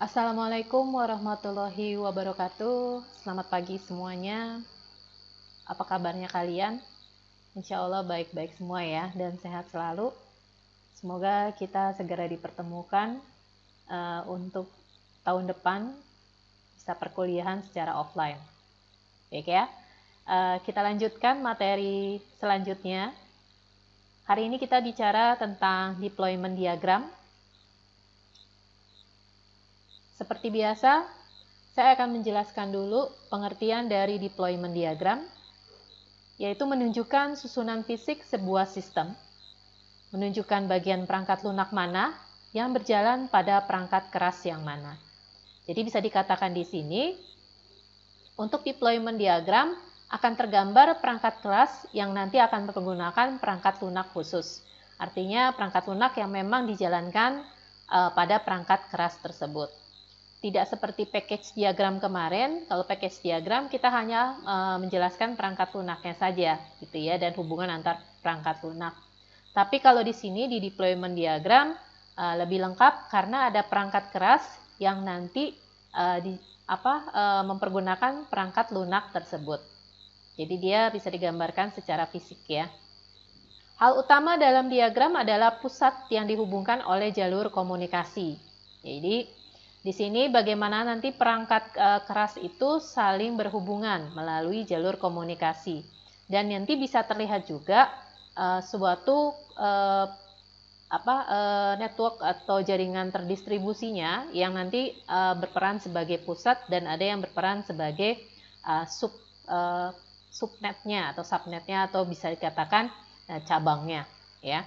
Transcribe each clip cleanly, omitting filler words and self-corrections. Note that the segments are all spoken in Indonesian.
Assalamualaikum warahmatullahi wabarakatuh. Selamat pagi semuanya. Apa kabarnya kalian? Insya Allah baik-baik semua ya dan sehat selalu. Semoga kita segera dipertemukan untuk tahun depan bisa perkuliahan secara offline. Baik ya. Kita lanjutkan materi selanjutnya. Hari ini kita bicara tentang deployment diagram. Seperti biasa, saya akan menjelaskan dulu pengertian dari deployment diagram, yaitu menunjukkan susunan fisik sebuah sistem, menunjukkan bagian perangkat lunak mana yang berjalan pada perangkat keras yang mana. Jadi bisa dikatakan di sini, untuk deployment diagram akan tergambar perangkat keras yang nanti akan menggunakan perangkat lunak khusus. Artinya perangkat lunak yang memang dijalankan pada perangkat keras tersebut. Tidak seperti package diagram kemarin. Kalau package diagram kita hanya menjelaskan perangkat lunaknya saja gitu ya, dan hubungan antar perangkat lunak. Tapi kalau di sini di deployment diagram lebih lengkap karena ada perangkat keras yang nanti mempergunakan perangkat lunak tersebut. Jadi dia bisa digambarkan secara fisik ya. Hal utama dalam diagram adalah pusat yang dihubungkan oleh jalur komunikasi. Jadi di sini bagaimana nanti perangkat keras itu saling berhubungan melalui jalur komunikasi. Dan nanti bisa terlihat juga suatu network atau jaringan terdistribusinya yang nanti berperan sebagai pusat dan ada yang berperan sebagai subnetnya atau subnetnya atau bisa dikatakan cabangnya ya.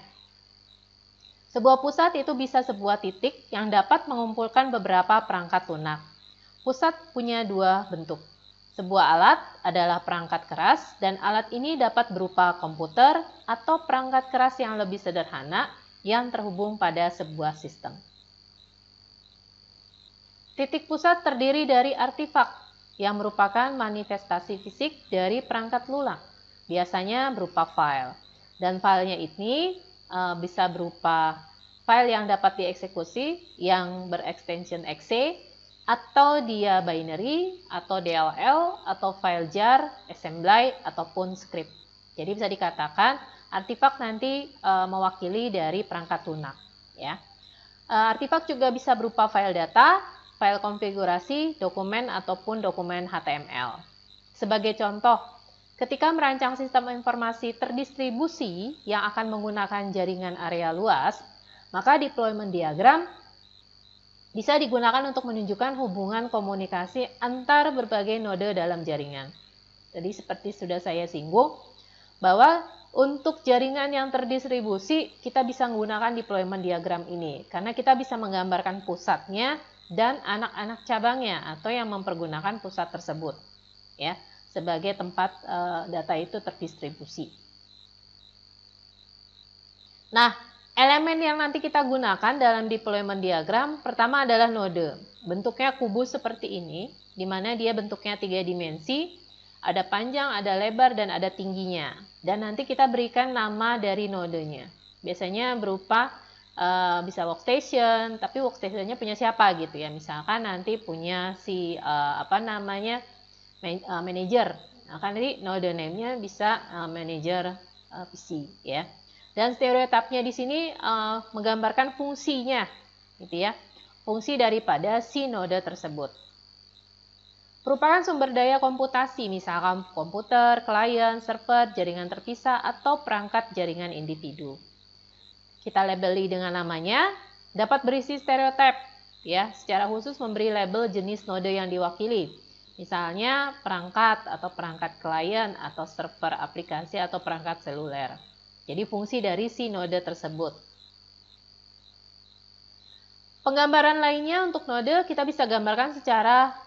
Sebuah pusat itu bisa sebuah titik yang dapat mengumpulkan beberapa perangkat lunak. Pusat punya dua bentuk. Sebuah alat adalah perangkat keras dan alat ini dapat berupa komputer atau perangkat keras yang lebih sederhana yang terhubung pada sebuah sistem. Titik pusat terdiri dari artefak yang merupakan manifestasi fisik dari perangkat lunak. Biasanya berupa file. Dan filenya ini bisa berupa file yang dapat dieksekusi yang berekstension exe atau dia binary atau DLL atau file jar, assembly ataupun script. Jadi bisa dikatakan artefak nanti mewakili dari perangkat lunak ya. Artefak juga bisa berupa file data, file konfigurasi, dokumen ataupun dokumen HTML. Sebagai contoh, ketika merancang sistem informasi terdistribusi yang akan menggunakan jaringan area luas, maka deployment diagram bisa digunakan untuk menunjukkan hubungan komunikasi antar berbagai node dalam jaringan. Jadi seperti sudah saya singgung, bahwa untuk jaringan yang terdistribusi kita bisa menggunakan deployment diagram ini, karena kita bisa menggambarkan pusatnya dan anak-anak cabangnya atau yang mempergunakan pusat tersebut ya, sebagai tempat data itu terdistribusi. Nah, elemen yang nanti kita gunakan dalam deployment diagram pertama adalah node. Bentuknya kubus seperti ini, di mana dia bentuknya 3 dimensi, ada panjang, ada lebar, dan ada tingginya. Dan nanti kita berikan nama dari nodenya. Biasanya berupa bisa workstation, tapi workstationnya punya siapa gitu ya. Misalkan nanti punya si manager. Nah, kan jadi node name-nya bisa manager PC ya. Dan stereotipnya di sini menggambarkan fungsinya gitu ya. Fungsi daripada si node tersebut. Merupakan sumber daya komputasi, misalkan komputer, klien, server, jaringan terpisah atau perangkat jaringan individu. Kita labeli dengan namanya, dapat berisi stereotip ya, secara khusus memberi label jenis node yang diwakili. Misalnya perangkat atau perangkat klien atau server aplikasi atau perangkat seluler. Jadi fungsi dari si node tersebut. Penggambaran lainnya untuk node kita bisa gambarkan secara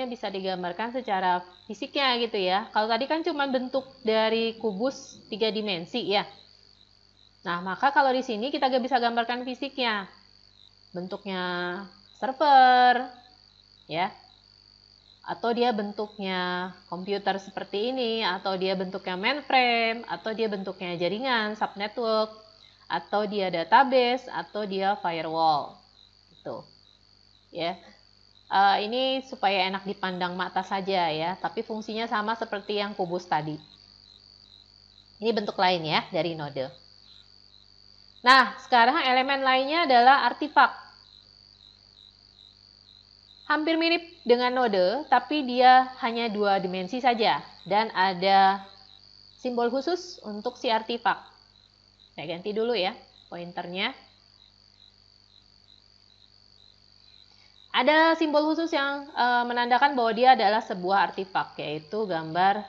bisa digambarkan secara fisiknya gitu ya. Kalau tadi kan cuma bentuk dari kubus 3 dimensi ya. Nah, maka kalau di sini kita bisa gambarkan fisiknya. Bentuknya server ya. Atau dia bentuknya komputer seperti ini, atau dia bentuknya mainframe, atau dia bentuknya jaringan, subnetwork, atau dia database, atau dia firewall. Gitu. ya. Ini supaya enak dipandang mata saja ya, tapi fungsinya sama seperti yang kubus tadi. Ini bentuk lain ya dari node. Nah, sekarang elemen lainnya adalah artifak. Hampir mirip dengan node, tapi dia hanya 2 dimensi saja dan ada simbol khusus untuk si artifak. Saya ganti dulu ya pointernya. Ada simbol khusus yang menandakan bahwa dia adalah sebuah artifak, yaitu gambar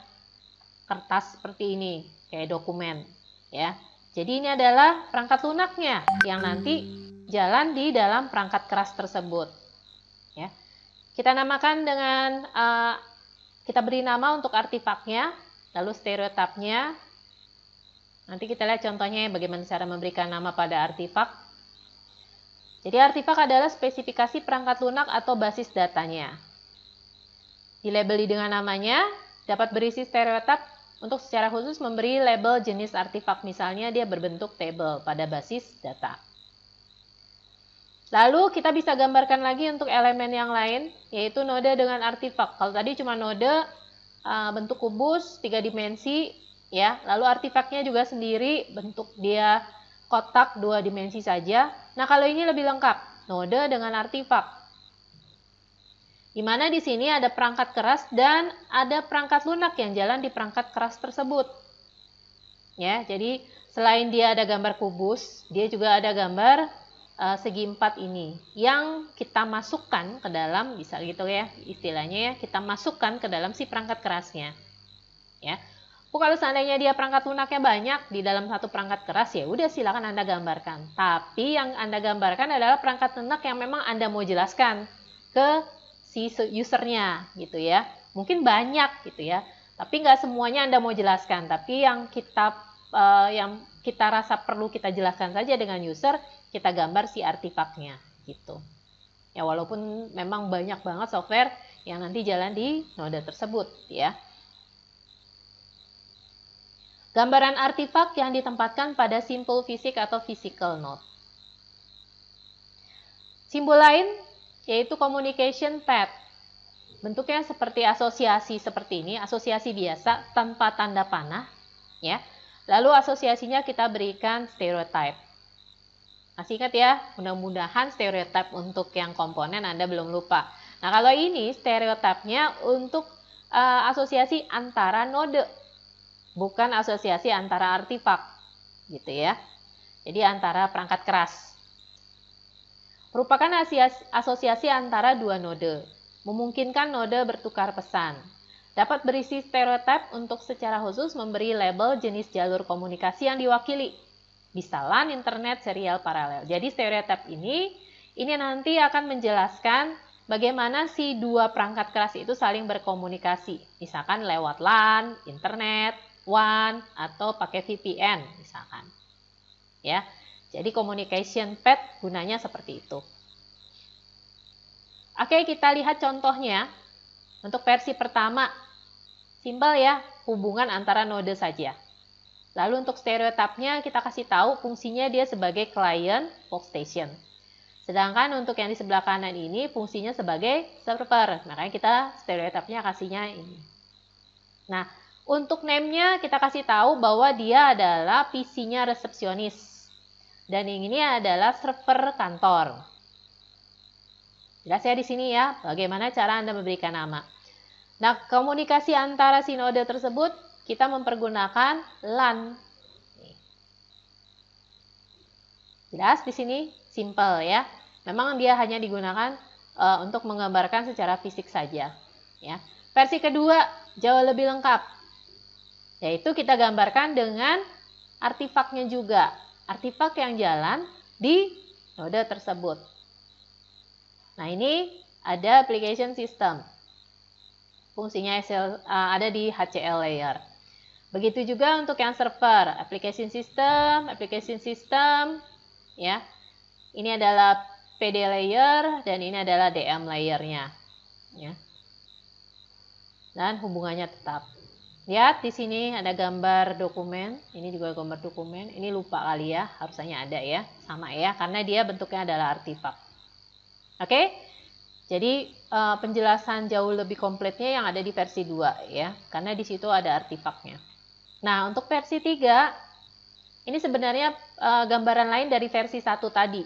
kertas seperti ini, kayak dokumen ya. Jadi ini adalah perangkat lunaknya yang nanti jalan di dalam perangkat keras tersebut ya. Kita namakan dengan kita beri nama untuk artifaknya, lalu stereotipnya. Nanti kita lihat contohnya ya, bagaimana cara memberikan nama pada artifak. Jadi artifak adalah spesifikasi perangkat lunak atau basis datanya. Dilabeli dengan namanya, dapat berisi stereotip untuk secara khusus memberi label jenis artifak. Misalnya dia berbentuk table pada basis data. Lalu kita bisa gambarkan lagi untuk elemen yang lain, yaitu node dengan artifak. Kalau tadi cuma node bentuk kubus 3 dimensi, ya. Lalu artifaknya juga sendiri, bentuk dia kotak 2 dimensi saja. Nah, kalau ini lebih lengkap, node dengan artifak. Di mana di sini ada perangkat keras dan ada perangkat lunak yang jalan di perangkat keras tersebut. Ya, jadi selain dia ada gambar kubus, dia juga ada gambar segi 4 ini yang kita masukkan ke dalam, bisa gitu ya istilahnya ya, kita masukkan ke dalam si perangkat kerasnya. Ya. Kalau seandainya dia perangkat lunaknya banyak di dalam satu perangkat keras, ya udah silakan Anda gambarkan. Tapi yang Anda gambarkan adalah perangkat lunak yang memang Anda mau jelaskan ke si usernya gitu ya. Mungkin banyak gitu ya, tapi nggak semuanya Anda mau jelaskan. Tapi yang kita rasa perlu kita jelaskan saja dengan user, kita gambar si artifaknya gitu. Ya walaupun memang banyak banget software yang nanti jalan di node tersebut ya. Gambaran artifak yang ditempatkan pada simple fisik atau physical node. Simbol lain yaitu communication path. Bentuknya seperti asosiasi seperti ini, asosiasi biasa tanpa tanda panah ya. Lalu asosiasinya kita berikan stereotype. Masih ingat ya, mudah-mudahan stereotype untuk yang komponen Anda belum lupa. Nah, kalau ini stereotipnya untuk asosiasi antara node, bukan asosiasi antara artifak, gitu ya. Jadi antara perangkat keras. Merupakan asosiasi antara 2 node, memungkinkan node bertukar pesan. Dapat berisi stereotip untuk secara khusus memberi label jenis jalur komunikasi yang diwakili. Bisa LAN, internet, serial, paralel. Jadi stereotip ini nanti akan menjelaskan bagaimana si 2 perangkat keras itu saling berkomunikasi. Misalkan lewat LAN, internet, WAN, atau pakai VPN misalkan. Ya. Jadi communication path gunanya seperti itu. Oke, kita lihat contohnya. Untuk versi pertama, simpel ya, hubungan antara node saja. Lalu untuk stereotipnya kita kasih tahu fungsinya dia sebagai client workstation. Sedangkan untuk yang di sebelah kanan ini fungsinya sebagai server. Makanya kita stereotipnya kasihnya ini. Nah, untuk name-nya kita kasih tahu bahwa dia adalah PC-nya resepsionis. Dan yang ini adalah server kantor. Jelas ya di sini ya, bagaimana cara Anda memberikan nama. Nah, komunikasi antara si node tersebut kita mempergunakan LAN. Jelas di sini simple ya. Memang dia hanya digunakan untuk menggambarkan secara fisik saja. Ya. Versi kedua jauh lebih lengkap. Yaitu kita gambarkan dengan artifaknya juga. Artifak yang jalan di node tersebut. Nah ini ada application system. Fungsinya ada di HCL layer. Begitu juga untuk yang server, application system, ya. Ini adalah PD layer dan ini adalah DM layernya, ya. Dan hubungannya tetap. Lihat di sini ada gambar dokumen, ini juga gambar dokumen. Ini lupa kali ya, harusnya ada ya, sama ya, karena dia bentuknya adalah artifak. Oke, Jadi penjelasan jauh lebih komplitnya yang ada di versi 2 ya, karena di situ ada artifaknya. Nah, untuk versi 3 ini sebenarnya gambaran lain dari versi 1 tadi.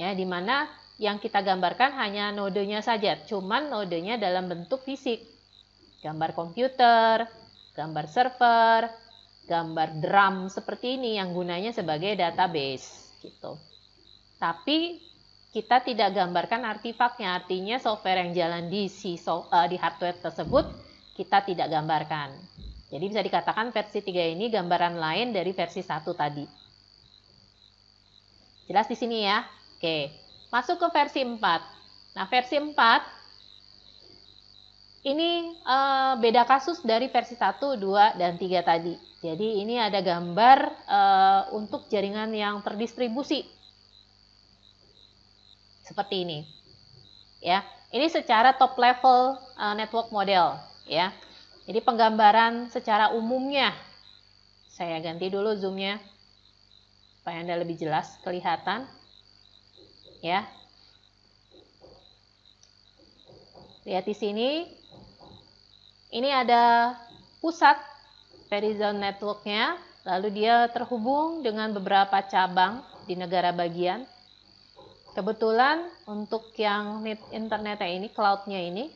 Ya, di mana yang kita gambarkan hanya nodenya saja, cuman nodenya dalam bentuk fisik. Gambar komputer, gambar server, gambar drum seperti ini yang gunanya sebagai database gitu. Tapi kita tidak gambarkan artifaknya, artinya software yang jalan di hardware tersebut kita tidak gambarkan. Jadi bisa dikatakan versi 3 ini gambaran lain dari versi 1 tadi. Jelas di sini ya? Oke, masuk ke versi 4. Nah, versi 4 ini beda kasus dari versi 1, 2, dan 3 tadi. Jadi ini ada gambar untuk jaringan yang terdistribusi. Seperti ini. Ya, ini secara top level network model ya. Jadi penggambaran secara umumnya. Saya ganti dulu zoomnya supaya Anda lebih jelas kelihatan. Ya. Lihat di sini. Ini ada pusat Verizon networknya, lalu dia terhubung dengan beberapa cabang di negara bagian. Kebetulan untuk yang internetnya ini, cloudnya ini,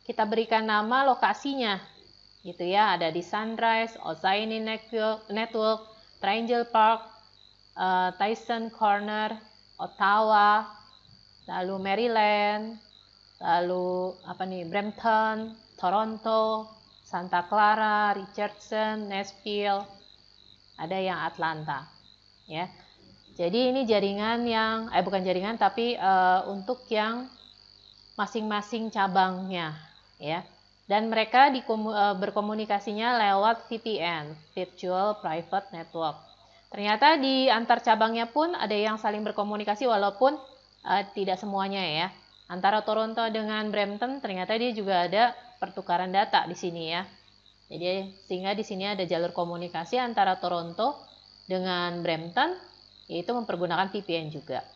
kita berikan nama lokasinya, gitu ya. Ada di Sunrise, Ozai Network, Triangle Park, Tyson Corner, Ottawa, lalu Maryland, lalu Brampton, Toronto, Santa Clara, Richardson, Nashville, ada yang Atlanta, ya. Jadi ini jaringan yang, bukan jaringan tapi untuk yang masing-masing cabangnya, ya. Dan mereka berkomunikasinya lewat VPN, Virtual Private Network. Ternyata di antar cabangnya pun ada yang saling berkomunikasi walaupun tidak semuanya ya. Antara Toronto dengan Brampton ternyata dia juga ada pertukaran data di sini ya. Jadi sehingga di sini ada jalur komunikasi antara Toronto dengan Brampton, yaitu mempergunakan VPN juga.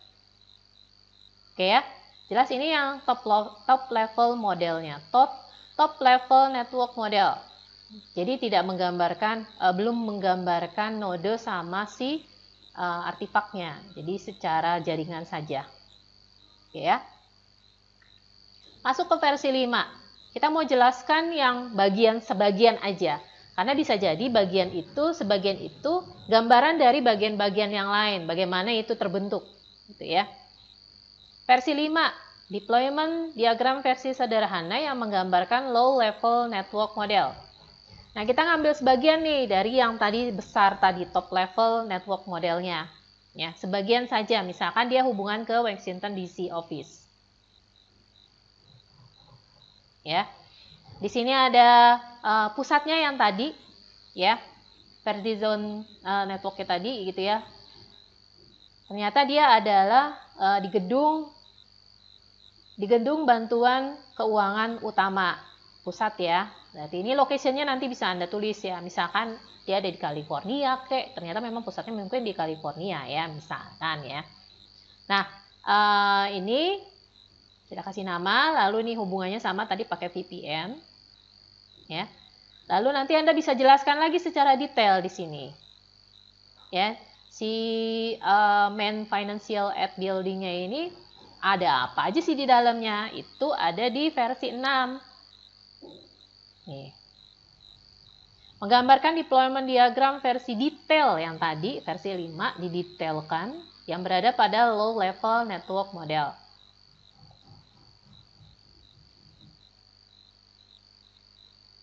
Oke ya, jelas ini yang top level modelnya, top level network model. Jadi tidak menggambarkan, belum menggambarkan node sama si artifaknya. Jadi secara jaringan saja. Oke ya. Masuk ke versi 5. Kita mau jelaskan yang sebagian aja. Karena bisa jadi sebagian itu gambaran dari bagian-bagian yang lain, bagaimana itu terbentuk, gitu ya. Versi 5, deployment diagram versi sederhana yang menggambarkan low level network model. Nah, kita ngambil sebagian nih dari yang tadi besar tadi, top level network modelnya. Ya, sebagian saja, misalkan dia hubungan ke Washington DC office. Ya. Di sini ada pusatnya yang tadi, ya, Verizon networknya tadi, gitu ya. Ternyata dia adalah di gedung bantuan keuangan utama pusat ya. Berarti ini location-nya nanti bisa Anda tulis ya. Misalkan dia ada di California, ternyata memang pusatnya mungkin di California ya, misalkan ya. Nah, ini kita kasih nama, lalu ini hubungannya sama tadi pakai VPN. Ya. Lalu nanti Anda bisa jelaskan lagi secara detail di sini. Ya, si main financial aid building-nya ini ada apa aja sih di dalamnya? Itu ada di versi 6. Nih. Menggambarkan deployment diagram versi detail yang tadi, versi 5 didetailkan yang berada pada low level network model.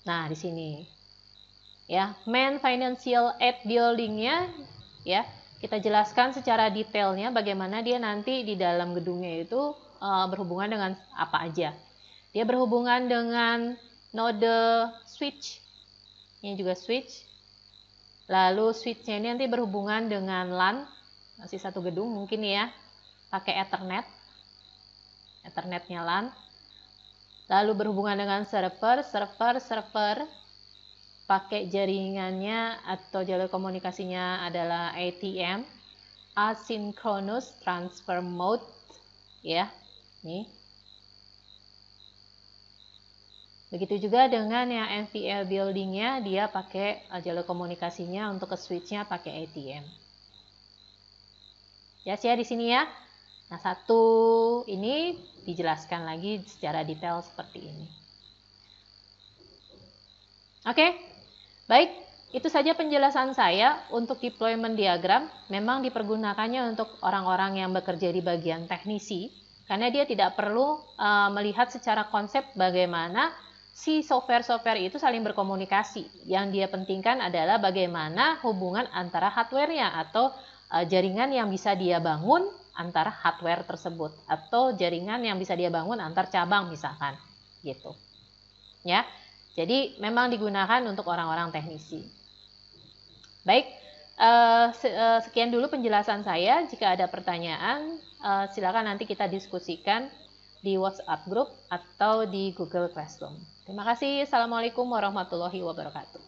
Nah, di sini ya, main financial aid building-nya ya, kita jelaskan secara detailnya bagaimana dia nanti di dalam gedungnya itu berhubungan dengan apa aja. Dia berhubungan dengan node switch. Ini juga switch. Lalu switch-nya ini nanti berhubungan dengan LAN, masih satu gedung mungkin ya, pakai Ethernet. Ethernetnya LAN. Lalu berhubungan dengan server, pakai jaringannya atau jalur komunikasinya adalah ATM, Asynchronous Transfer Mode, ya, nih. Begitu juga dengan yang NVL buildingnya, dia pakai jalur komunikasinya untuk ke switchnya pakai ATM. Ya, di sini ya. Nah, satu ini dijelaskan lagi secara detail seperti ini. Oke, baik. Itu saja penjelasan saya untuk deployment diagram. Memang dipergunakannya untuk orang-orang yang bekerja di bagian teknisi, karena dia tidak perlu melihat secara konsep bagaimana si software-software itu saling berkomunikasi. Yang dia pentingkan adalah bagaimana hubungan antara hardware-nya atau jaringan yang bisa dia bangun antara hardware tersebut, atau jaringan yang bisa dia bangun antar cabang misalkan, gitu. Ya, jadi memang digunakan untuk orang-orang teknisi. Baik, sekian dulu penjelasan saya. Jika ada pertanyaan, silakan nanti kita diskusikan di WhatsApp group atau di Google Classroom. Terima kasih. Assalamualaikum warahmatullahi wabarakatuh.